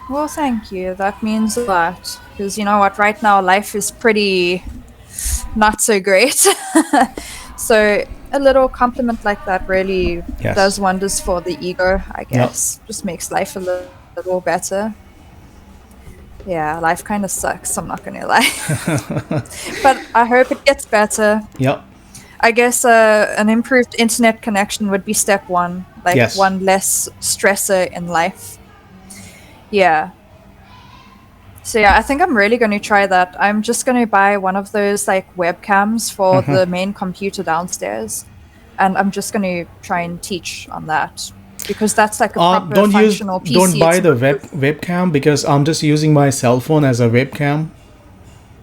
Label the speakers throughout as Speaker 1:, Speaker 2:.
Speaker 1: Well, thank you. That means a lot. Because you know what? Right now, life is pretty not so great. So a little compliment like that really
Speaker 2: Yes.
Speaker 1: does wonders for the ego, I
Speaker 2: Yep.
Speaker 1: guess. Just makes life a little better. Yeah, life kind of sucks, I'm not gonna lie. But I hope it gets better.
Speaker 2: Yep.
Speaker 1: I guess an improved internet connection would be step one, like
Speaker 2: Yes.
Speaker 1: one less stressor in life. Yeah. So yeah, I think I'm really going to try that. I'm just going to buy one of those like webcams for the main computer downstairs, and I'm just going to try and teach on that because that's like a proper functional
Speaker 2: Don't
Speaker 1: PC.
Speaker 2: buy
Speaker 1: It's
Speaker 2: the
Speaker 1: not just,
Speaker 2: webcam because I'm just using my cell phone as a webcam.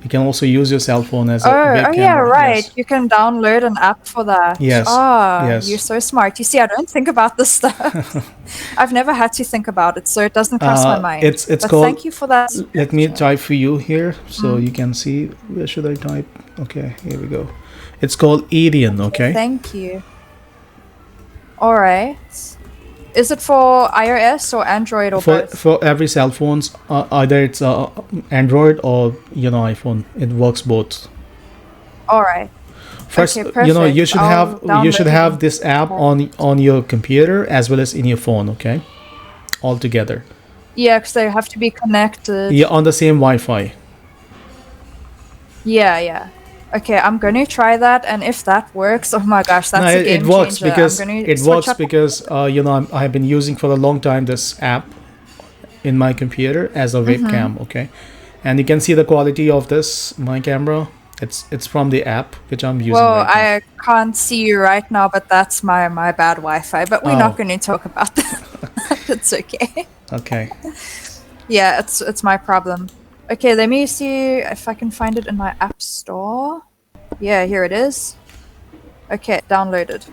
Speaker 2: You can also use your cell phone as a
Speaker 1: oh
Speaker 2: webcam.
Speaker 1: yeah, right.
Speaker 2: Yes.
Speaker 1: You can download an app for that.
Speaker 2: Yes.
Speaker 1: Ah, you're
Speaker 2: Yes.
Speaker 1: so smart. You see, I don't think about this stuff. I've never had to think about it, so it doesn't cross my mind.
Speaker 2: It's
Speaker 1: But
Speaker 2: called.
Speaker 1: thank you for that
Speaker 2: Let me
Speaker 1: suggestion.
Speaker 2: type for you here so you can see. Where should I type? Okay, here we go. It's called Edian.
Speaker 1: Okay,
Speaker 2: Okay.
Speaker 1: thank you. All right. Is it for iOS or Android or both?
Speaker 2: For every cell phones, either it's Android or iPhone. It works both.
Speaker 1: All right.
Speaker 2: First,
Speaker 1: Okay, perfect. I'll
Speaker 2: you should
Speaker 1: download it
Speaker 2: have
Speaker 1: and
Speaker 2: this app
Speaker 1: try.
Speaker 2: on your computer as well as in your phone. Okay, all together.
Speaker 1: Yeah, because they have to be connected.
Speaker 2: Yeah, on the same Wi-Fi.
Speaker 1: Yeah, yeah. Okay, I'm gonna try that, and if that works, oh my gosh,
Speaker 2: No,
Speaker 1: that's a
Speaker 2: it
Speaker 1: game
Speaker 2: works
Speaker 1: changer. I'm
Speaker 2: because
Speaker 1: gonna switch up.
Speaker 2: I've been using for a long time this app in my computer as a webcam. Okay, and you can see the quality of this my camera. It's from the app which I'm using
Speaker 1: Well,
Speaker 2: right now.
Speaker 1: I can't see you right now, but that's my bad Wi-Fi. But we're not
Speaker 2: Oh,
Speaker 1: gonna talk about that. It's okay.
Speaker 2: okay.
Speaker 1: Yeah, it's my problem. Okay, let me see if I can find it in my app store. Yeah, here it is. Okay, downloaded.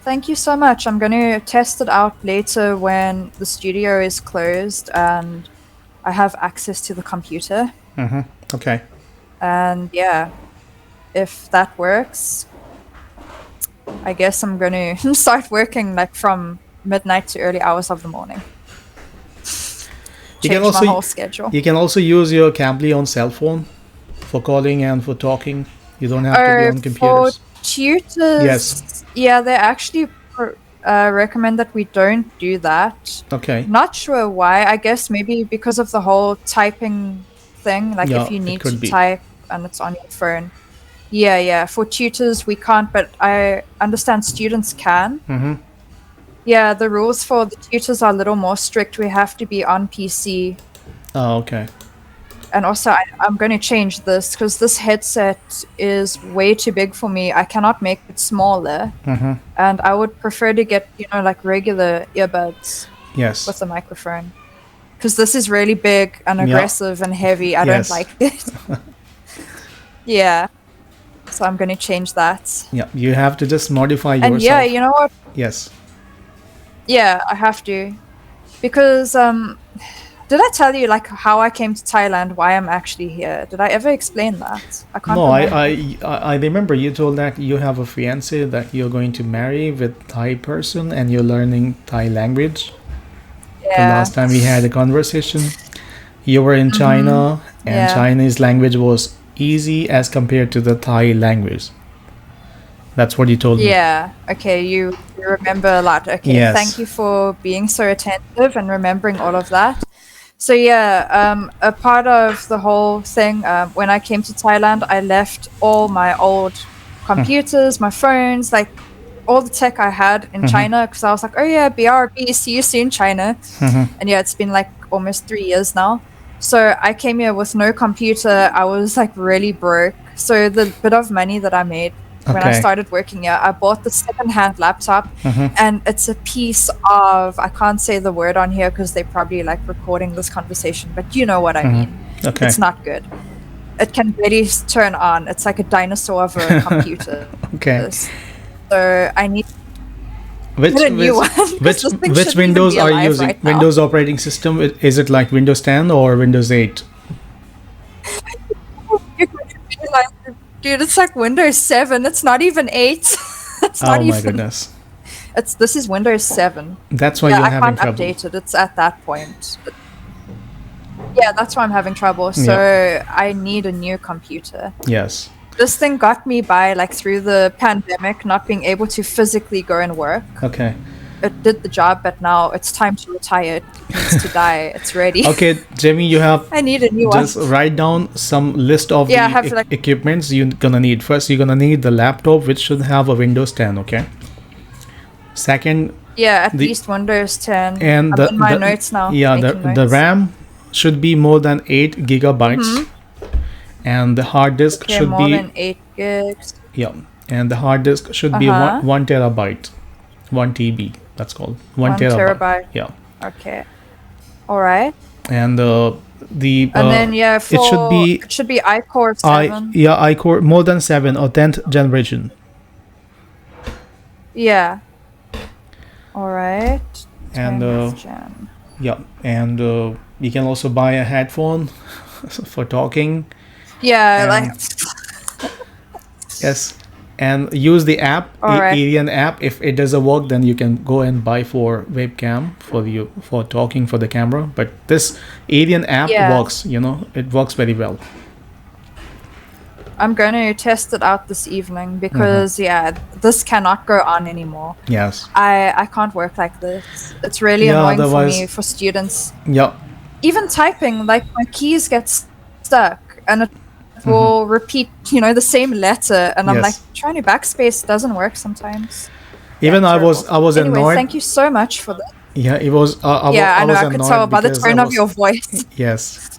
Speaker 1: Thank you so much. I'm going to test it out later when the studio is closed and I have access to the computer.
Speaker 2: Okay.
Speaker 1: And yeah, if that works, I guess I'm going to start working like from midnight to early hours of the morning.
Speaker 2: You can
Speaker 1: Change my
Speaker 2: also
Speaker 1: whole schedule.
Speaker 2: you can also use your Cambly on cell phone for calling and for talking. You don't have to be on
Speaker 1: For
Speaker 2: computers. Yes.
Speaker 1: tutors, yeah, they actually recommend that we don't do that.
Speaker 2: Okay.
Speaker 1: Not sure why. I guess maybe because of the whole typing thing. Like if
Speaker 2: Yeah,
Speaker 1: you
Speaker 2: it
Speaker 1: need to
Speaker 2: could be.
Speaker 1: type and it's on your phone. Yeah, yeah. For tutors, we can't, but I understand students can. Yeah, the rules for the tutors are a little more strict. We have to be on PC.
Speaker 2: Oh, okay.
Speaker 1: And also, I'm going to change this because this headset is way too big for me. I cannot make it smaller. And I would prefer to get, like regular earbuds
Speaker 2: Yes.
Speaker 1: with a microphone. Because this is really big and aggressive and heavy. I don't
Speaker 2: Yes.
Speaker 1: like it. Yeah. So I'm going to change that.
Speaker 2: Yeah. You have to just modify
Speaker 1: And yeah,
Speaker 2: yourself.
Speaker 1: you know what?
Speaker 2: Yes.
Speaker 1: Yeah, I have to. Because, did I tell you, like, how I came to Thailand, why I'm actually here? Did I ever explain that? I can't
Speaker 2: No,
Speaker 1: remember.
Speaker 2: I remember you told that you have a fiance that you're going to marry with Thai person and you're learning Thai language. The
Speaker 1: Yeah.
Speaker 2: last time we had a conversation, you were in China and
Speaker 1: Yeah.
Speaker 2: Chinese language was easy as compared to the Thai language. That's what you told me.
Speaker 1: Yeah. Okay, you remember a lot. Okay,
Speaker 2: Yes.
Speaker 1: thank you for being so attentive and remembering all of that. So yeah, a part of the whole thing, when I came to Thailand, I left all my old computers, my phones, like all the tech I had in China, because I was like, oh yeah, BRB, see you soon, China. And yeah, it's been like almost 3 years now. So I came here with no computer. I was like really broke. So the bit of money that I made when I
Speaker 2: Okay.
Speaker 1: started working here, I bought the second-hand laptop, and it's a piece of, I can't say the word on here because they're probably like recording this conversation, but you know what I mean.
Speaker 2: Okay.
Speaker 1: It's not good. It can barely turn on. It's like a dinosaur of a computer.
Speaker 2: Okay.
Speaker 1: So I need
Speaker 2: Which
Speaker 1: get a new one.
Speaker 2: which
Speaker 1: This thing
Speaker 2: which
Speaker 1: shouldn't even
Speaker 2: Windows
Speaker 1: be
Speaker 2: are you
Speaker 1: alive
Speaker 2: using?
Speaker 1: right now.
Speaker 2: Windows operating system? Is it like Windows 10 or Windows 8?
Speaker 1: You're going to be like, dude, it's like Windows 7. It's not even 8. It's not
Speaker 2: Oh my
Speaker 1: even.
Speaker 2: goodness.
Speaker 1: This is Windows 7.
Speaker 2: That's why
Speaker 1: Yeah,
Speaker 2: you're
Speaker 1: I
Speaker 2: having
Speaker 1: can't
Speaker 2: trouble.
Speaker 1: update it. It's at that point. Yeah, that's why I'm having trouble. So I need a new computer.
Speaker 2: Yes.
Speaker 1: This thing got me by like through the pandemic, not being able to physically go and work.
Speaker 2: Okay.
Speaker 1: It did the job, but now it's time to retire. It needs to die. It's ready.
Speaker 2: Okay, Jamie, you have
Speaker 1: I need a new one.
Speaker 2: just write down some list of
Speaker 1: Yeah, I
Speaker 2: the
Speaker 1: have like
Speaker 2: equipments you're gonna need. First, you're gonna need the laptop, which should have a Windows 10. Okay. Second,
Speaker 1: at
Speaker 2: the-
Speaker 1: least Windows 10.
Speaker 2: and
Speaker 1: I'm in my notes now.
Speaker 2: Yeah,
Speaker 1: making
Speaker 2: the
Speaker 1: notes.
Speaker 2: RAM should be more than 8 gigabytes, and the hard disk
Speaker 1: Okay,
Speaker 2: should
Speaker 1: more
Speaker 2: be
Speaker 1: than 8 gigs.
Speaker 2: and the hard disk should be
Speaker 1: Uh-huh.
Speaker 2: 1 terabyte, 1 TB. That's called
Speaker 1: 1 terabyte.
Speaker 2: Yeah,
Speaker 1: Okay. All right.
Speaker 2: and the
Speaker 1: And then for,
Speaker 2: it should be
Speaker 1: iCore 7.
Speaker 2: iCore more than 7 or 10th generation.
Speaker 1: Yeah. All right.
Speaker 2: And
Speaker 1: 10th gen.
Speaker 2: yeah, and you can also buy a headphone for talking.
Speaker 1: Yeah,
Speaker 2: And-
Speaker 1: like
Speaker 2: Yes, and use the app,
Speaker 1: All right.
Speaker 2: Alien app. If it doesn't work, then you can go and buy for webcam for talking for the camera. But this Alien app
Speaker 1: Yeah.
Speaker 2: works. It works very well.
Speaker 1: I'm going to test it out this evening because this cannot go on anymore.
Speaker 2: Yes.
Speaker 1: I can't work like this. It's really
Speaker 2: Yeah,
Speaker 1: annoying for
Speaker 2: otherwise-
Speaker 1: me, for students.
Speaker 2: Yeah.
Speaker 1: Even typing, like my keys get stuck and it will repeat, the same letter, and I'm
Speaker 2: Yes.
Speaker 1: like trying to backspace doesn't work sometimes.
Speaker 2: Even
Speaker 1: Yeah,
Speaker 2: I was
Speaker 1: anyway,
Speaker 2: annoyed.
Speaker 1: thank you so much for that.
Speaker 2: Yeah, it was. I
Speaker 1: I know.
Speaker 2: was
Speaker 1: I could
Speaker 2: annoyed
Speaker 1: tell by the
Speaker 2: because
Speaker 1: tone
Speaker 2: I
Speaker 1: of your voice.
Speaker 2: Yes.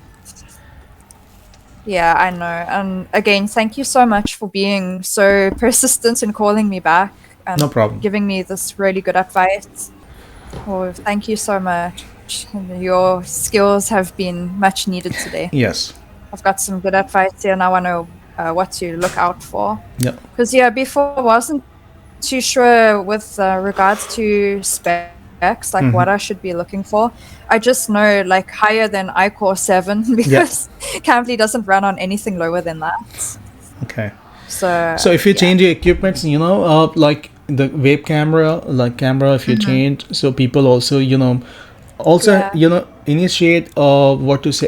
Speaker 1: Yeah, I know. And again, thank you so much for being so persistent in calling me back and
Speaker 2: No problem.
Speaker 1: giving me this really good advice. Oh, thank you so much. Your skills have been much needed today.
Speaker 2: Yes.
Speaker 1: I've got some good advice here. Now I know what to look out for.
Speaker 2: Yeah.
Speaker 1: Because before I wasn't too sure with regards to specs, like what I should be looking for. I just know like higher than iCore 7 because Cambly doesn't run on anything lower than that.
Speaker 2: Okay.
Speaker 1: So
Speaker 2: So if you change your equipments, like the web camera, if you change, so people also, initiate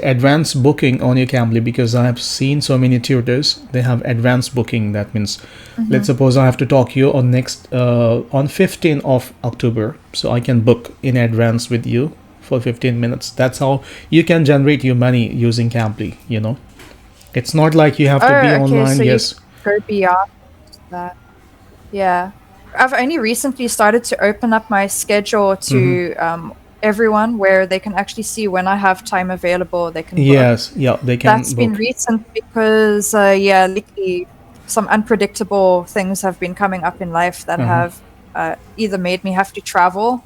Speaker 2: advanced booking on your Cambly, because I have seen so many tutors, they have advanced booking. That means, let's suppose I have to talk to you on on 15th of October, so I can book in advance with you for 15 minutes. That's how you can generate your money using Cambly. It's not like you have to be online.
Speaker 1: So
Speaker 2: Yes.
Speaker 1: you go beyond that. Yeah. I've only recently started to open up my schedule to everyone, where they can actually see when I have time available. They can book.
Speaker 2: Yes. Yeah. They can.
Speaker 1: That's been recent because, lately some unpredictable things have been coming up in life that have either made me have to travel,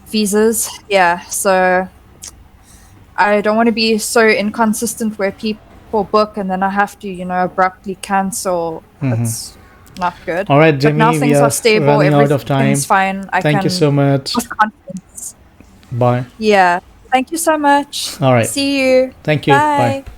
Speaker 1: visas. Yeah, so I don't want to be so inconsistent where people book and then I have to, abruptly cancel. That's not good.
Speaker 2: All right,
Speaker 1: But
Speaker 2: Jimmy,
Speaker 1: now
Speaker 2: we
Speaker 1: things
Speaker 2: are
Speaker 1: are stable.
Speaker 2: running out of time.
Speaker 1: Everything's fine.
Speaker 2: Thank you so much.
Speaker 1: with confidence.
Speaker 2: Bye.
Speaker 1: Yeah. Thank you so much.
Speaker 2: All right.
Speaker 1: See you.
Speaker 2: Thank you.
Speaker 1: Bye.
Speaker 2: Bye.